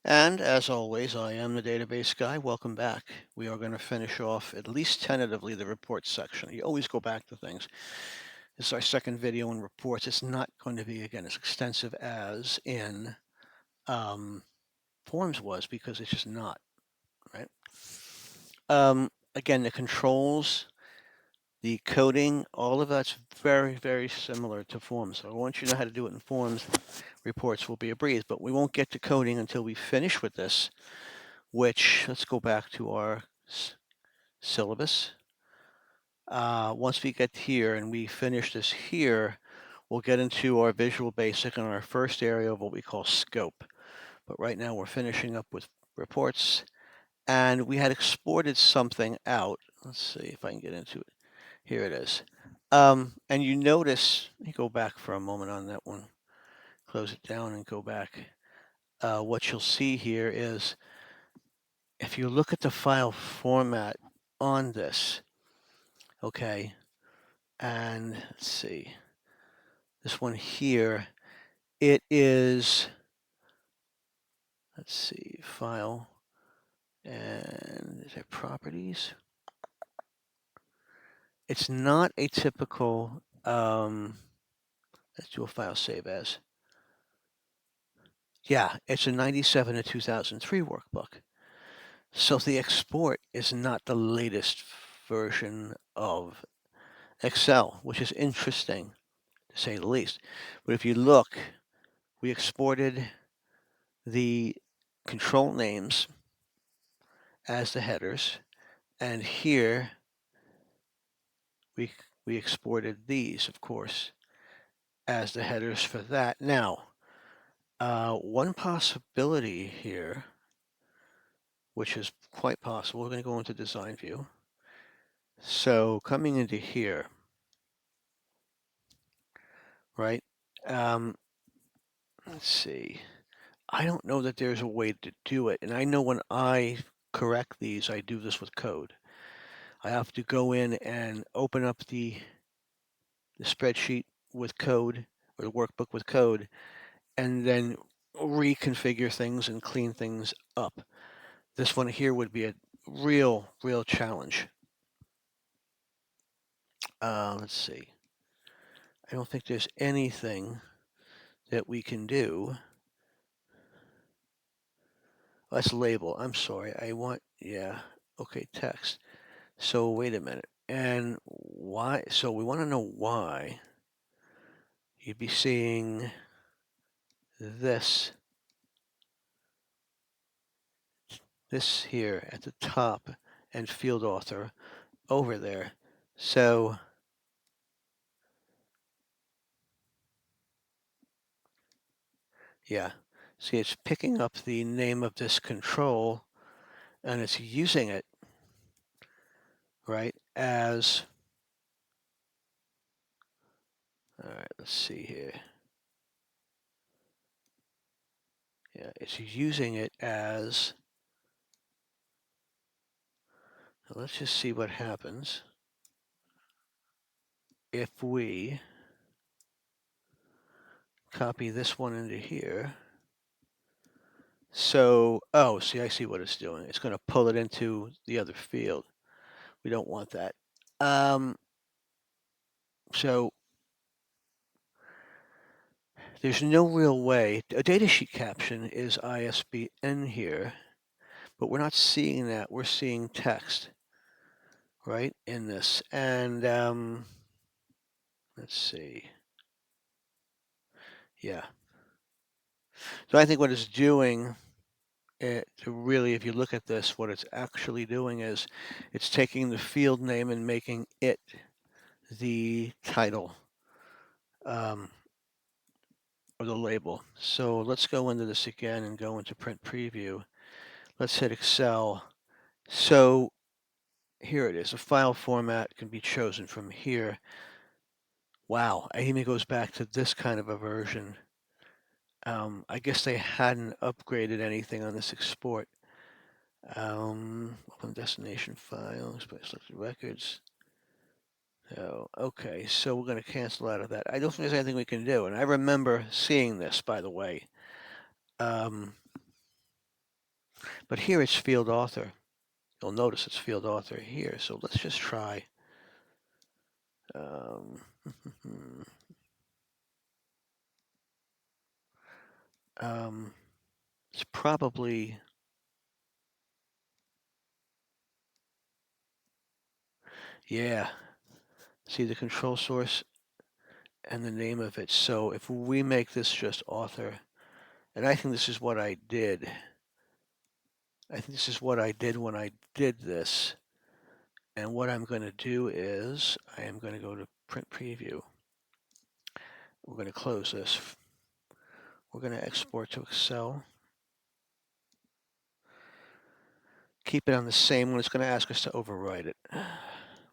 And as always, I am the database guy. Welcome back. We are going to finish off, at least tentatively, the reports section. You always go back to things. This is our second video in reports. It's not going to be, again, as extensive as in forms was because it's just not, right? Again, the controls, the coding, all of that's very, very similar to forms. So once you know how to do it in forms, reports will be a breeze. But we won't get to coding until we finish with this, which, let's go back to our syllabus. Once we get here and we finish this here, we'll get into our Visual Basic and our first area of what we call scope. But right now we're finishing up with reports, and we had exported something out. Let's see if I can get into it. Here it is. And you notice, let me go back for a moment on that one, close it down and go back. What you'll see here is if you look at the file format on this, okay, and let's see, this one here, it is, let's see, file, and is there properties? It's not a typical, let's do a file save as. Yeah, it's a 97 to 2003 workbook. So the export is not the latest version of Excel, which is interesting to say the least. But if you look, we exported the control names as the headers, and here we exported these, of course, as the headers for that. Now, one possibility here, which is quite possible, we're going to go into design view. So coming into here, right? Let's see. I don't know that there's a way to do it. And I know when I correct these, I do this with code. I have to go in and open up the spreadsheet with code or the workbook with code and then reconfigure things and clean things up. This one here would be a real challenge. Let's see. I don't think there's anything that we can do. Let's label. I'm sorry. I want, yeah. Okay, text. So wait a minute. And why? So we want to know why you'd be seeing this here at the top and field author over there. So yeah, see, it's picking up the name of this control and it's using it, right, as, all right, let's see here. Yeah, it's using it as, let's just see what happens if we copy this one into here. So, oh, see, I see what it's doing. It's going to pull it into the other field. We don't want that. So there's no real way. A datasheet caption is ISBN here, but we're not seeing that. We're seeing text, right, in this. And let's see. Yeah. So I think what it's doing, to really, if you look at this, what it's actually doing is it's taking the field name and making it the title. Or the label. So let's go into this again and go into print preview. Let's hit Excel. So here it is. A file format can be chosen from here. Wow, it even goes back to this kind of a version. I guess they hadn't upgraded anything on this export. Open destination file, selected records. Oh, okay, so we're going to cancel out of that. I don't think there's anything we can do. And I remember seeing this, by the way. But here it's field author. You'll notice it's field author here. So let's just try. Um, it's probably, yeah. See the control source and the name of it. So if we make this just author, and I think this is what I did. I think this is what I did when I did this. And what I'm going to do is I am going to go to print preview. We're going to close this. We're going to export to Excel. Keep it on the same one. It's going to ask us to overwrite it,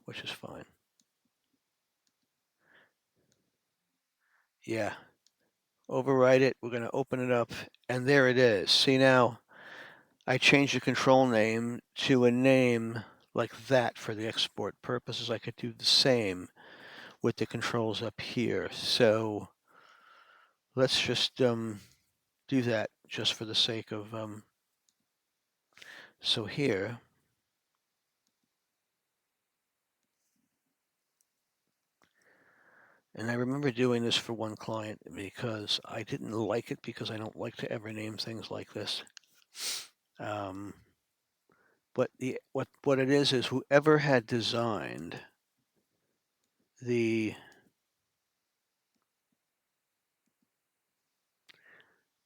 which is fine. Yeah, overwrite it. We're going to open it up, and there it is. See now, I changed the control name to a name like that for the export purposes. I could do the same with the controls up here. So let's just do that just for the sake of, so here, and I remember doing this for one client because I didn't like it because I don't like to ever name things like this. Um, but what it is whoever had designed the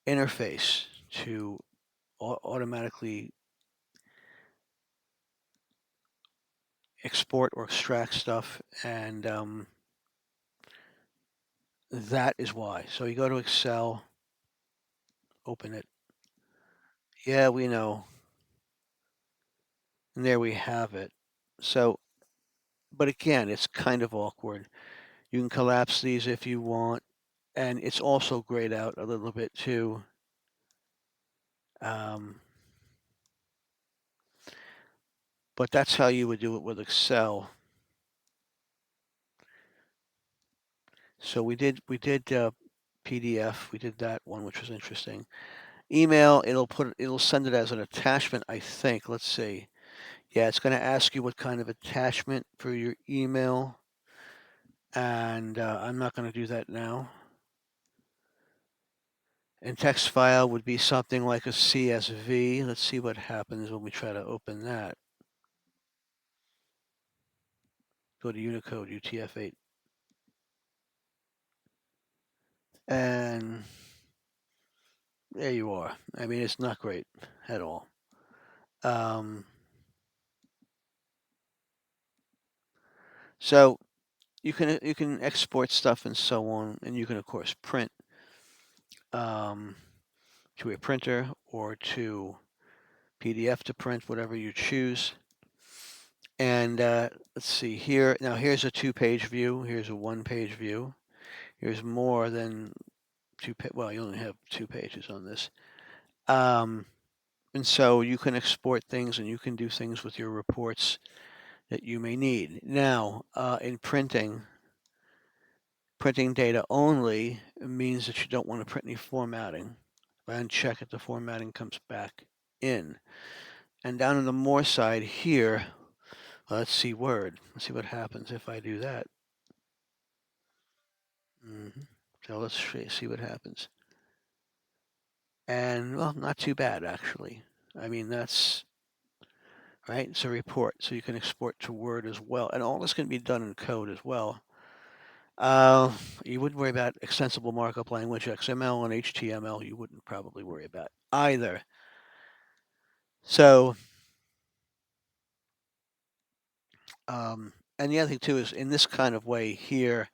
interface to automatically export or extract stuff, and that is why. So you go to Excel, open it. Yeah, we know. And there we have it. So, but again, it's kind of awkward. You can collapse these if you want, and it's also grayed out a little bit too. Um, but that's how you would do it with Excel. So we did PDF. We did that one, which was interesting. Email, it'll send it as an attachment, I think. Let's see. Yeah, it's going to ask you what kind of attachment for your email, and I'm not going to do that now. And text file would be something like a CSV. Let's see what happens when we try to open that. Go to Unicode, UTF-8. And there you are. I mean, it's not great at all. So you can export stuff and so on, and you can of course print to a printer or to PDF to print, whatever you choose. And let's see here. Now here's a 2-page view. Here's a 1-page view. Here's more than well, you only have 2 pages on this. And so you can export things and you can do things with your reports that you may need. Now, in printing data only means that you don't want to print any formatting. If I uncheck it, the formatting comes back in. And down on the more side here, let's see Word. Let's see what happens if I do that. So let's see what happens. And, well, not too bad, actually. I mean, that's right. It's a report, so you can export to Word as well. And all this can be done in code as well. You wouldn't worry about extensible markup language, XML and HTML. You wouldn't probably worry about either. So, and the other thing too is in this kind of way here,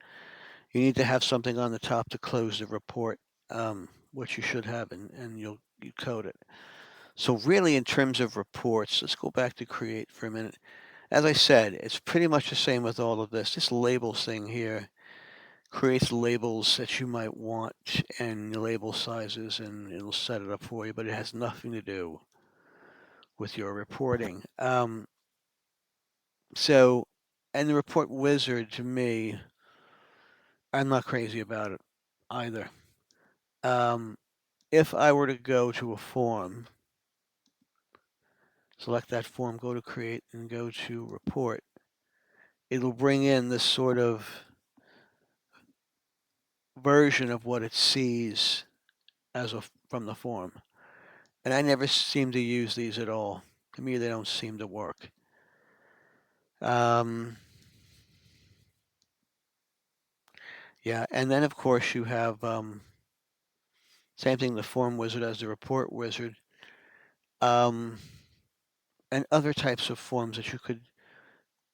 you need to have something on the top to close the report, which you should have, and you code it. So really, in terms of reports, let's go back to create for a minute. As I said, it's pretty much the same with all of this. This labels thing here creates labels that you might want and label sizes, and it'll set it up for you, but it has nothing to do with your reporting. So, and the report wizard to me, I'm not crazy about it either. If I were to go to a form select that form, go to create, and go to report. It'll bring in this sort of version of what it sees as from the form. And I never seem to use these at all. To me, they don't seem to work. Yeah, and then of course you have same thing, the form wizard as the report wizard, and other types of forms that you could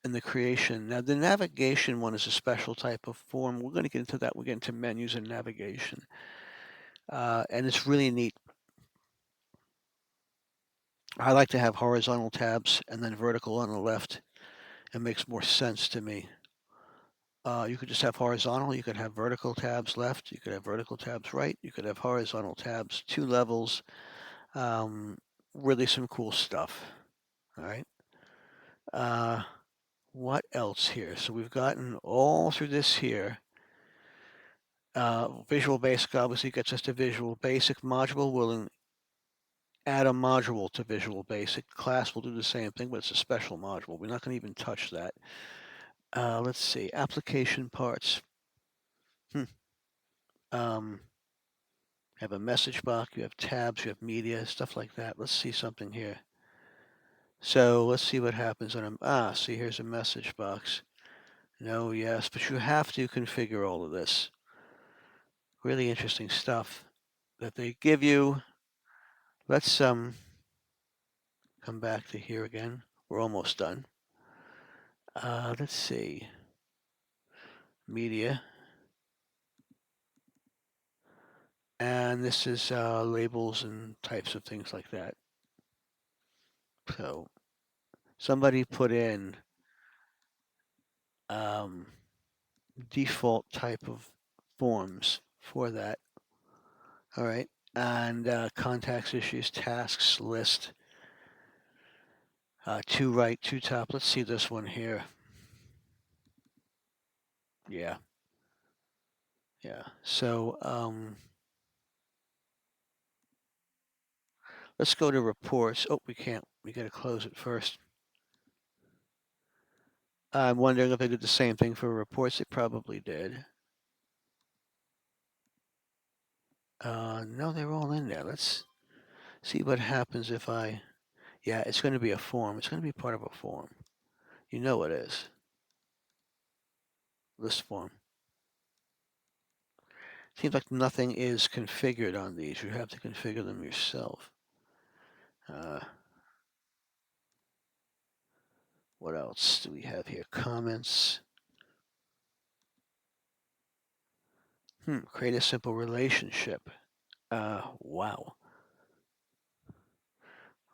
in the creation. Now the navigation one is a special type of form. We're going to get into that. We'll get into menus and navigation, and it's really neat. I like to have horizontal tabs and then vertical on the left. It makes more sense to me. You could just have horizontal, you could have vertical tabs left, you could have vertical tabs right, you could have horizontal tabs, 2 levels. Um, really some cool stuff. All right. Uh, what else here? So we've gotten all through this here. Visual Basic obviously gets us to Visual Basic. Module will add a module to Visual Basic. Class will do the same thing, but it's a special module. We're not going to even touch that. Let's see. Application parts. Um, have a message box, you have tabs, you have media, stuff like that. Let's see something here. So let's see what happens on a, see here's a message box. No, yes, but you have to configure all of this. Really interesting stuff that they give you. Let's come back to here again. We're almost done. Let's see. Media. And this is labels and types of things like that. So somebody put in default type of forms for that. All right. And contacts, issues, tasks, list, two right, two top. Let's see this one here. Yeah. Yeah. So let's go to reports. Oh, we can't. We got to close it first. I'm wondering if they did the same thing for reports. They probably did. No, they're all in there. Let's see what happens if I... Yeah, it's going to be a form. It's going to be part of a form. You know it is. List form. Seems like nothing is configured on these. You have to configure them yourself. What else do we have here? Comments. Create a simple relationship. Wow.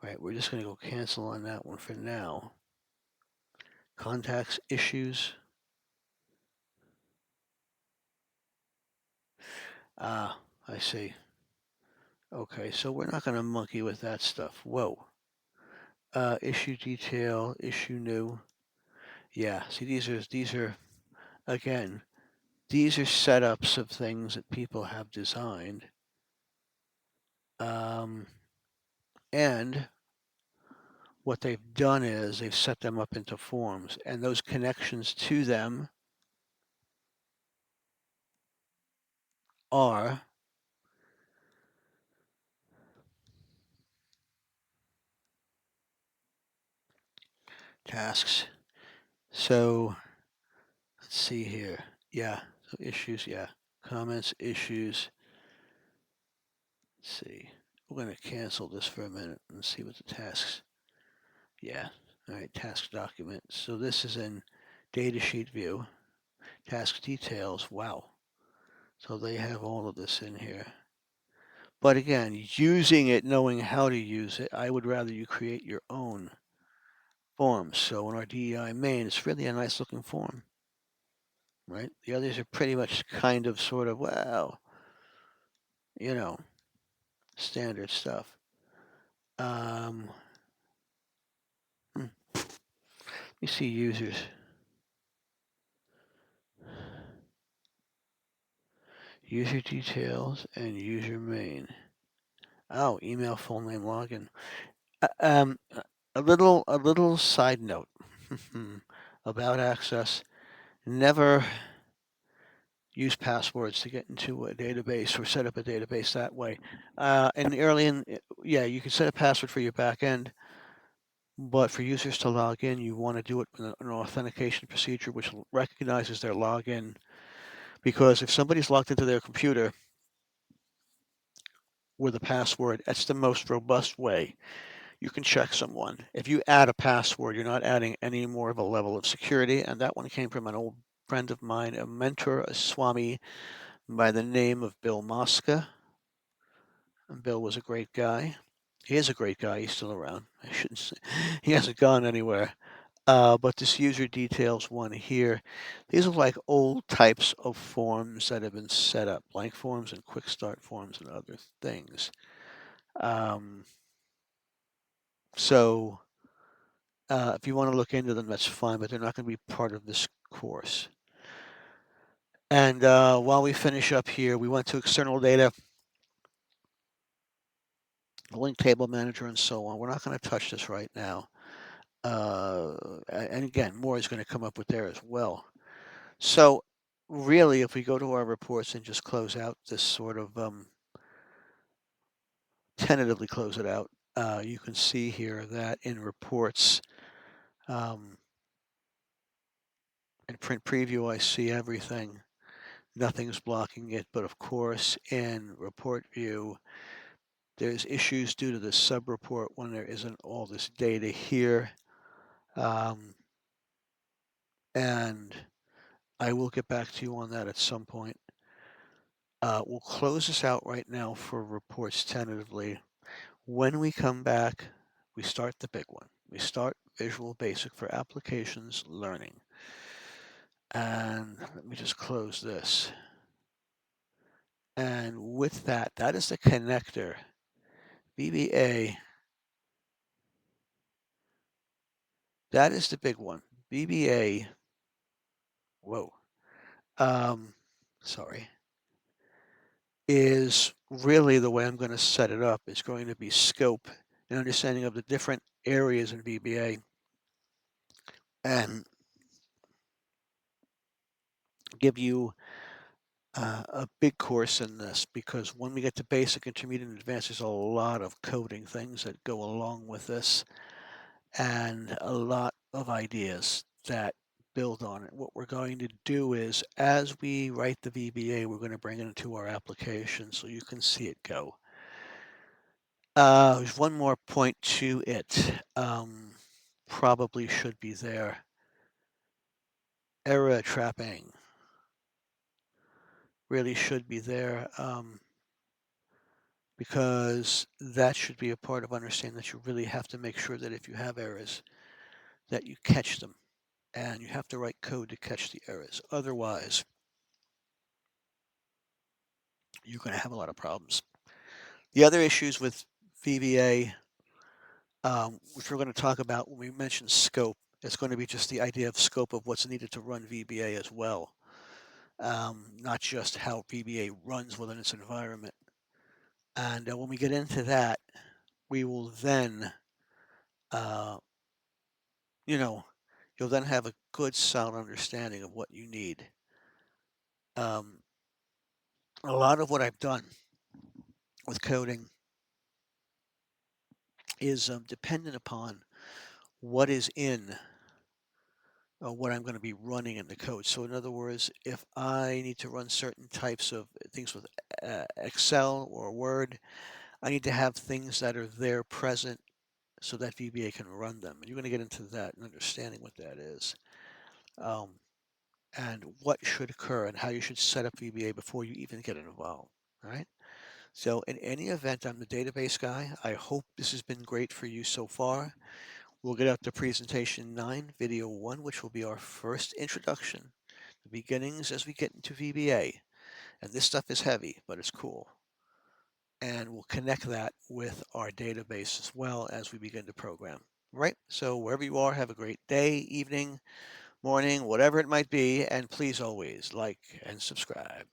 Right, we're just going to go cancel on that one for now. Contacts, issues. I see. Okay, so we're not going to monkey with that stuff. Whoa. Issue detail, issue new. Yeah, see, these are again, these are setups of things that people have designed. And what they've done is they've set them up into forms, and those connections to them are tasks. So let's see here. Yeah, so issues, yeah. Comments, issues. Let's see. We're going to cancel this for a minute and see what the tasks. Yeah. All right, task document. So this is in datasheet view. Task details. Wow. So they have all of this in here. But again, using it, knowing how to use it, I would rather you create your own forms. So in our DEI main, it's really a nice looking form, right? The others are pretty much kind of sort of, well, you know, standard stuff. Let me see users. User details and user main. Oh, email, full name, login. Uh, um, A little side note about Access. Never use passwords to get into a database or set up a database that way. Yeah, you can set a password for your back end, but for users to log in, you want to do it with an authentication procedure which recognizes their login. Because if somebody's logged into their computer with a password, that's the most robust way you can check someone. If you add a password, you're not adding any more of a level of security. And that one came from an old friend of mine, a mentor, a Swami by the name of Bill Mosca. And Bill was a great guy. He is a great guy. He's still around. I shouldn't say he hasn't gone anywhere. But this user details one here, these are like old types of forms that have been set up, blank forms and quick start forms and other things. Um, so if you want to look into them, that's fine, but they're not going to be part of this course. And while we finish up here, we went to external data, the link table manager, and so on. We're not going to touch this right now. And again, more is going to come up with there as well. So really, if we go to our reports and just close out this sort of tentatively close it out, you can see here that in reports, in print preview, I see everything. Nothing's blocking it, but of course, in report view, there's issues due to the sub-report when there isn't all this data here. And I will get back to you on that at some point. We'll close this out right now for reports tentatively. When we come back, we start the big one. We start Visual Basic for Applications Learning. And let me just close this. And with that, that is the connector. VBA, that is the big one. VBA, whoa, sorry, is really the way I'm going to set it up. It's going to be scope and understanding of the different areas in VBA and give you a big course in this, because when we get to basic, intermediate, and advanced, there's a lot of coding things that go along with this and a lot of ideas that build on it. What we're going to do is, as we write the VBA, we're going to bring it into our application so you can see it go. There's one more point to it. Probably should be there. Error trapping really should be there. Because that should be a part of understanding that you really have to make sure that if you have errors, that you catch them. And you have to write code to catch the errors. Otherwise, you're going to have a lot of problems. The other issues with VBA, which we're going to talk about when we mention scope, it's going to be just the idea of scope of what's needed to run VBA as well. Not just how VBA runs within its environment. And when we get into that, we will then you know, you'll then have a good, solid understanding of what you need. Um, a lot of what I've done with coding is dependent upon what is in what I'm going to be running in the code. So in other words, if I need to run certain types of things with Excel or Word, I need to have things that are there present so that VBA can run them. And you're going to get into that and understanding what that is. And what should occur and how you should set up VBA before you even get involved. All right. So in any event, I'm the database guy. I hope this has been great for you so far. We'll get up to presentation 9, video 1, which will be our first introduction, the beginnings as we get into VBA. And this stuff is heavy, but it's cool. And we'll connect that with our database as well as we begin to program. Right? So wherever you are, have a great day, evening, morning, whatever it might be. And please always like and subscribe.